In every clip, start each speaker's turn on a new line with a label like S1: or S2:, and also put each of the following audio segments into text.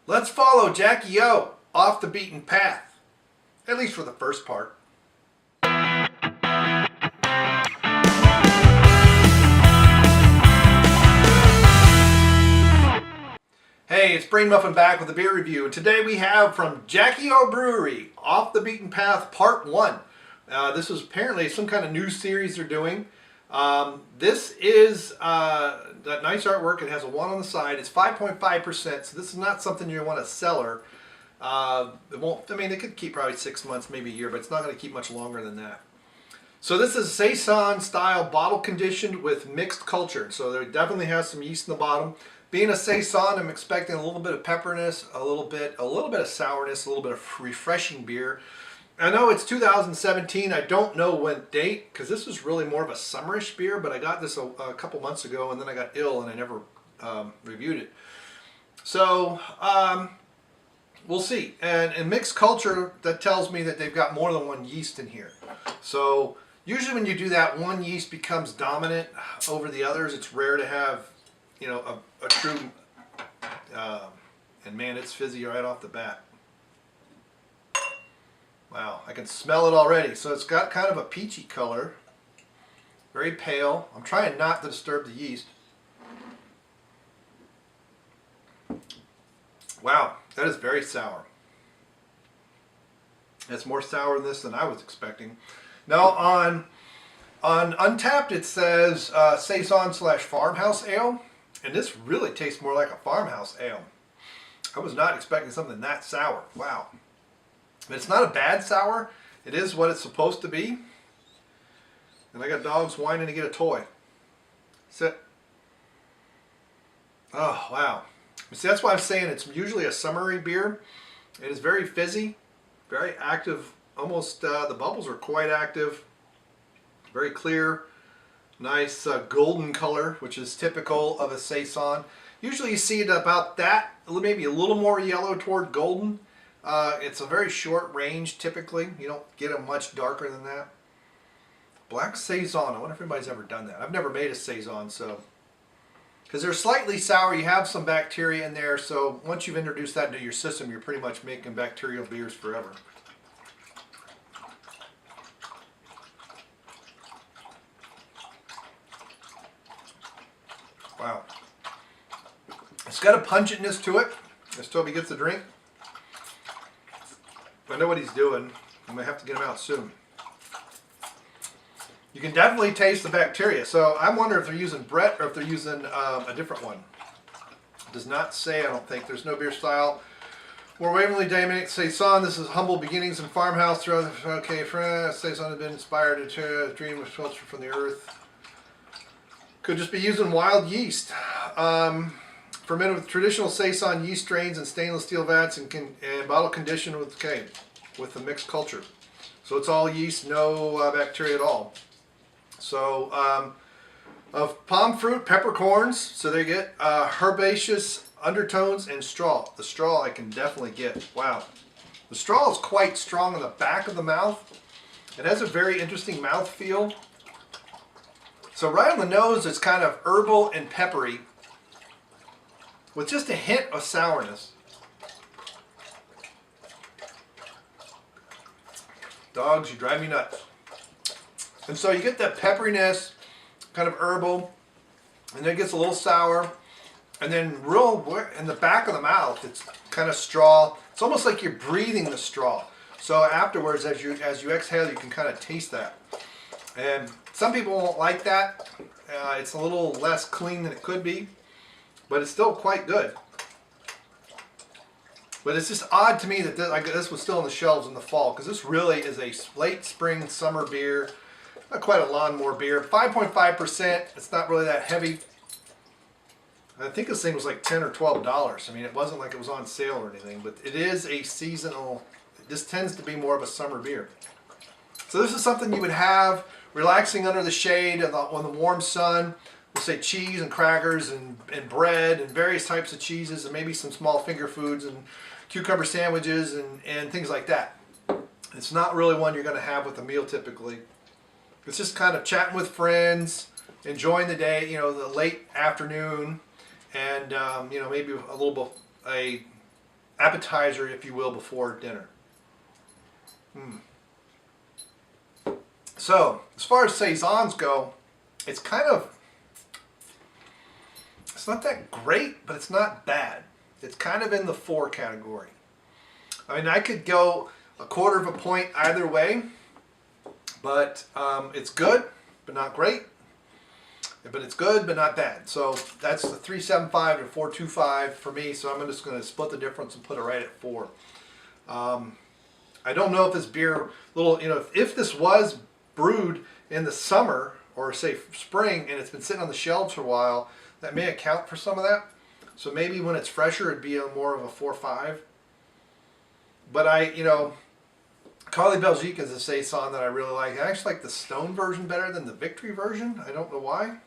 S1: Let's follow Jackie O off the beaten path, at least for the first part. Hey, it's Brainmuffin back with a beer review, and today we have from Jackie O Brewery, Off the Beaten Path Part 1. This is apparently some kind of new series they're doing. This is that nice artwork. It has a 1 on the side. It's 5.5%, so this is not something you want to cellar. It won't. I mean, it could keep probably 6 months, maybe a year, but it's not going to keep much longer than that. So this is Saison style, bottle conditioned with mixed culture. So there definitely has some yeast in the bottom. Being a Saison, I'm expecting a little bit of pepperiness, a little bit of sourness, a little bit of refreshing beer. I know it's 2017. I don't know when date, because this is really more of a summerish beer, but I got this a couple months ago, and then I got ill, and I never reviewed it. So we'll see. And in mixed culture, that tells me that they've got more than one yeast in here. So usually when you do that, one yeast becomes dominant over the others. It's rare to have, you know, a true, and man, it's fizzy right off the bat. Wow, I can smell it already. So it's got kind of a peachy color, very pale. I'm trying not to disturb the yeast. Wow, that is very sour. It's more sour in this than I was expecting. Now on Untapped it says Saison / farmhouse ale. And this really tastes more like a farmhouse ale. I was not expecting something that sour. Wow. But it's not a bad sour. It is what it's supposed to be. And I got dogs whining to get a toy. Sit. Oh, wow. See, that's why I'm saying it's usually a summery beer. It is very fizzy, very active. Almost, the bubbles are quite active. Very clear. Nice golden color, which is typical of a Saison. Usually you see it about that, maybe a little more yellow toward golden. It's a very short range typically. You don't get them much darker than that. Black Saison, I wonder if anybody's ever done that. I've never made a Saison, so. Because they're slightly sour, you have some bacteria in there, so once you've introduced that into your system, you're pretty much making bacterial beers forever. Wow. It's got a pungentness to it as Toby gets the drink. I know what he's doing. I'm going to have to get him out soon. You can definitely taste the bacteria. So I wonder if they're using Brett or if they're using a different one. It does not say, I don't think. There's no beer style. More Waverly Dynamic Saison. This is humble beginnings in farmhouse throughout the okay, France. Saison has been inspired to dream of culture from the earth. Could just be using wild yeast. Fermented with traditional Saison yeast strains in stainless steel vats and bottle conditioned with the mixed culture. So it's all yeast, no bacteria at all. So of palm fruit, peppercorns. So they get herbaceous undertones and straw. The straw I can definitely get. Wow. The straw is quite strong in the back of the mouth. It has a very interesting mouthfeel. So right on the nose, it's kind of herbal and peppery with just a hint of sourness. Dogs, you drive me nuts. And so you get that pepperiness, kind of herbal, and then it gets a little sour. And then real in the back of the mouth, it's kind of straw. It's almost like you're breathing the straw. So afterwards, as you exhale, you can kind of taste that. And some people won't like that. It's a little less clean than it could be, but it's still quite good. But it's just odd to me that this was still on the shelves in the fall, because this really is a late spring summer beer. Not quite a lawnmower beer. 5.5%. It's not really that heavy. I think this thing was like $10 or $12. I mean, it wasn't like it was on sale or anything, but it is a seasonal. This tends to be more of a summer beer. So this is something you would have relaxing under the shade on the warm sun. We'll say cheese and crackers and bread and various types of cheeses and maybe some small finger foods and cucumber sandwiches and things like that. It's not really one you're going to have with a meal typically. It's just kind of chatting with friends, enjoying the day, you know, the late afternoon, and you know, maybe a little bit appetizer, if you will, before dinner. So, as far as saisons go, it's not that great, but it's not bad. It's kind of in the 4 category. I mean, I could go a quarter of a point either way, but it's good, but not great. But it's good, but not bad. So that's the 375 to 425 for me. So I'm just going to split the difference and put it right at 4. I don't know if this beer, if this was brewed in the summer or say spring and it's been sitting on the shelves for a while, that may account for some of that. So maybe when it's fresher, it'd be more of a 4.5. But Carly Belgique is a saison that I really like. I actually like the Stone version better than the Victory version. I don't know why.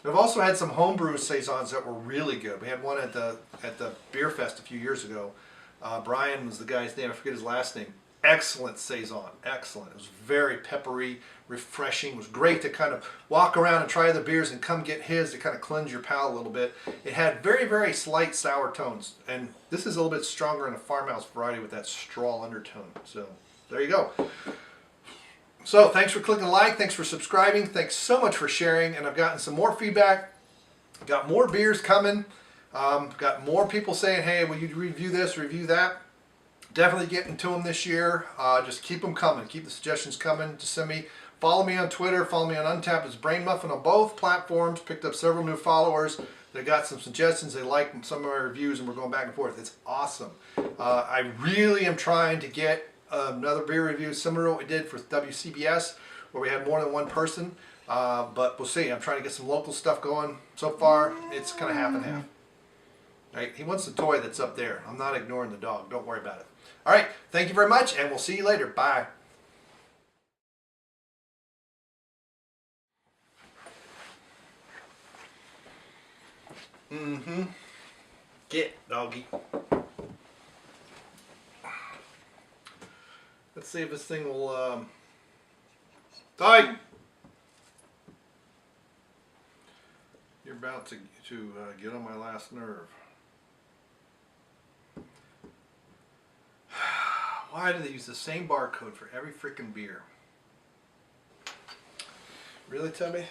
S1: I've also had some homebrew saisons that were really good. We had one at the Beer Fest a few years ago. Brian was the guy's name. I forget his last name. Excellent saison. Excellent. It was very peppery, refreshing. It was great to kind of walk around and try the beers and come get his to kind of cleanse your palate a little bit. It had very, very slight sour tones. And this is a little bit stronger in a farmhouse variety with that straw undertone. So there you go. So thanks for clicking like, thanks for subscribing, thanks so much for sharing, and I've gotten some more feedback, got more beers coming, got more people saying, hey, will you review this, review that? Definitely getting to them this year. Just keep them coming, keep the suggestions coming. Just send me, follow me on Twitter, follow me on Untapped. It's Brainmuffin on both platforms, picked up several new followers. They got some suggestions, they like some of my reviews, and we're going back and forth. It's awesome. I really am trying to get another beer review similar to what we did for WCBS, where we had more than one person, but we'll see. I'm trying to get some local stuff going. So far, it's kind of half and half. Right? He wants the toy that's up there. I'm not ignoring the dog. Don't worry about it. All right. Thank you very much, and we'll see you later. Bye. Get, doggy. Let's see if this thing will, die! You're about to get on my last nerve. Why do they use the same barcode for every freaking beer? Really, Tubby?